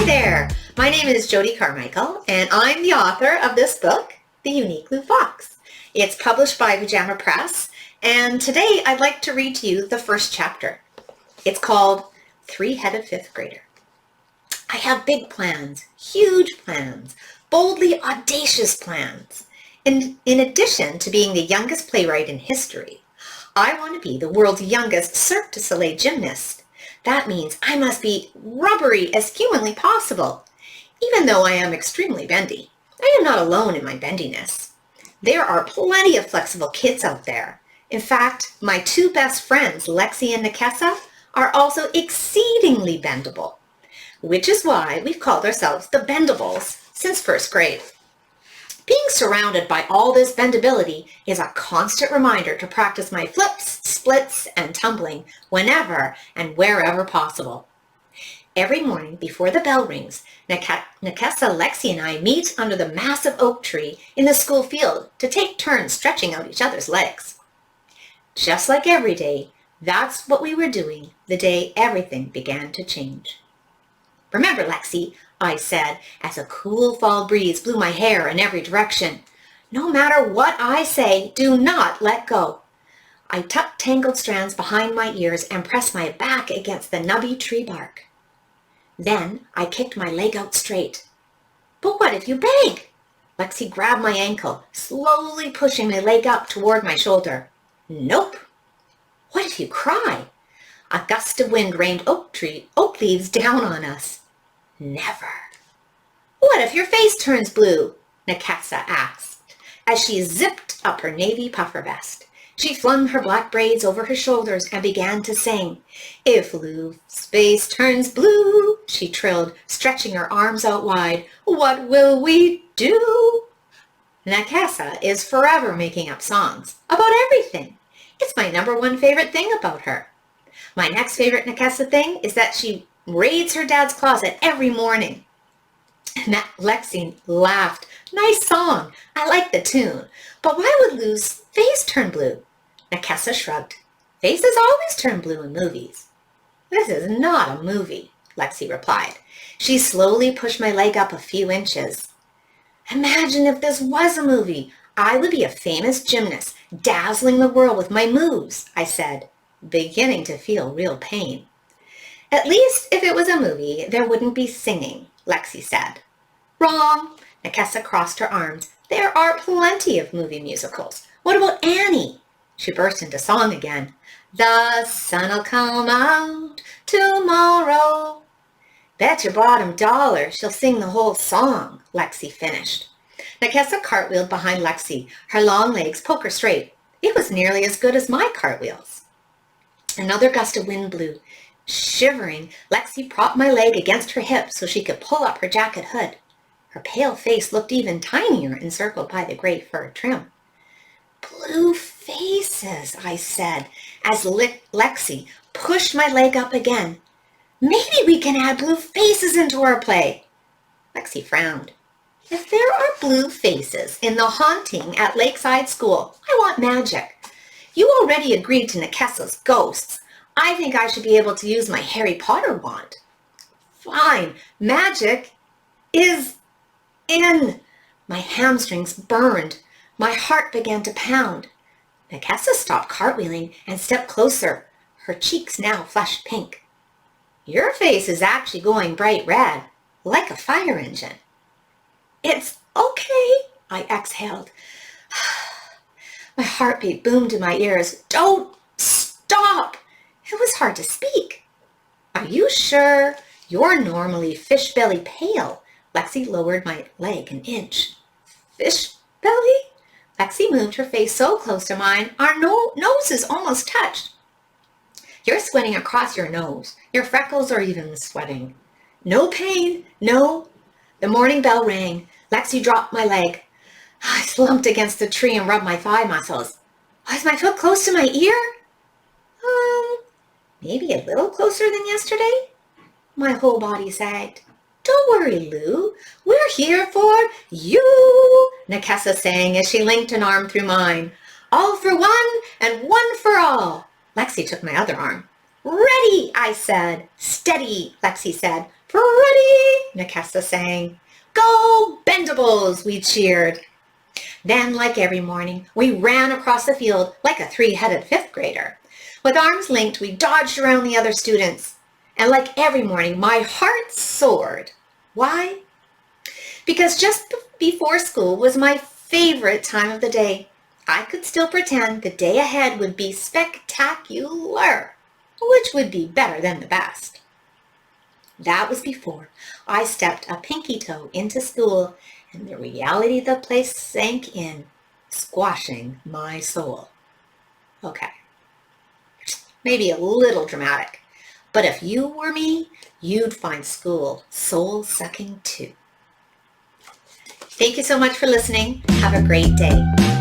there! My name is Jodi Carmichael, and I'm the author of this book, The Unique Blue Fox. It's published by Pajama Press, and today I'd like to read to you the first chapter. It's called Three-Headed Fifth Grader. I have big plans, huge plans, boldly audacious plans. And in addition to being the youngest playwright in history, I want to be the world's youngest Cirque du Soleil gymnast. That means I must be rubbery as humanly possible. Even though I am extremely bendy, I am not alone in my bendiness. There are plenty of flexible kids out there. In fact, my two best friends, Lexi and Nikessa, are also exceedingly bendable, which is why we've called ourselves the Bendables since first grade. Being surrounded by all this bendability is a constant reminder to practice my flips, splits, and tumbling whenever and wherever possible. Every morning before the bell rings, Nikessa, Lexi, and I meet under the massive oak tree in the school field to take turns stretching out each other's legs. Just like every day, that's what we were doing the day everything began to change. "Remember, Lexi," I said as a cool fall breeze blew my hair in every direction. "No matter what I say, do not let go." I tucked tangled strands behind my ears and pressed my back against the nubby tree bark. Then I kicked my leg out straight. "But what if you beg?" Lexi grabbed my ankle, slowly pushing my leg up toward my shoulder. "Nope." "What if you cry?" A gust of wind rained oak leaves down on us. "Never." "What if your face turns blue?" Nikessa asked, as she zipped up her navy puffer vest. She flung her black braids over her shoulders and began to sing. "If Lou's face turns blue," she trilled, stretching her arms out wide, "what will we do?" Nikessa is forever making up songs about everything. It's my #1 favorite thing about her. My next favorite Nikessa thing is that she raids her dad's closet every morning. Lexi laughed. "Nice song. I like the tune. But why would Lou's face turn blue?" Nikessa shrugged. "Faces always turn blue in movies." "This is not a movie," Lexi replied. She slowly pushed my leg up a few inches. "Imagine if this was a movie. I would be a famous gymnast, dazzling the world with my moves," I said, beginning to feel real pain. "At least if it was a movie, there wouldn't be singing," Lexi said. "Wrong." Nikessa crossed her arms. "There are plenty of movie musicals. What about Annie?" She burst into song again. "The sun'll come out tomorrow." "Bet your bottom dollar she'll sing the whole song," Lexi finished. Nikessa cartwheeled behind Lexi, her long legs poker straight. It was nearly as good as my cartwheels. Another gust of wind blew. Shivering, Lexi propped my leg against her hip so she could pull up her jacket hood. Her pale face looked even tinier encircled by the gray fur trim. "Blue faces," I said, as Lexi pushed my leg up again. "Maybe we can add blue faces into our play." Lexi frowned. "If there are blue faces in the haunting at Lakeside School, I want magic. You already agreed to Nikessa's ghosts. I think I should be able to use my Harry Potter wand." "Fine, magic is in." My hamstrings burned. My heart began to pound. Nikessa stopped cartwheeling and stepped closer, her cheeks now flushed pink. "Your face is actually going bright red, like a fire engine." "It's okay," I exhaled. My heartbeat boomed in my ears. "Don't stop." It was hard to speak. "Are you sure? You're normally fish belly pale." Lexi lowered my leg an inch. "Fish belly?" Lexi moved her face so close to mine, our noses almost touched. "You're sweating across your nose. Your freckles are even sweating." "No pain, no." The morning bell rang. Lexi dropped my leg. I slumped against the tree and rubbed my thigh muscles. Was my foot close to my ear? Maybe a little closer than yesterday? My whole body sagged. "Don't worry, Lou. We're here for you," Nikessa sang as she linked an arm through mine. "All for one and one for all." Lexi took my other arm. Ready, I said. Steady, Lexi said. Ready, Nakessa sang. Go, Bendables, we cheered. Then, like every morning, we ran across the field like a three-headed fifth grader. With arms linked, we dodged around the other students. And like every morning, my heart soared. Why? Because just before school was my favorite time of the day. I could still pretend the day ahead would be spectacular, which would be better than the best. That was before I stepped a pinky toe into school and the reality of the place sank in, squashing my soul. Okay, maybe a little dramatic, but if you were me, you'd find school soul-sucking too. Thank you so much for listening. Have a great day.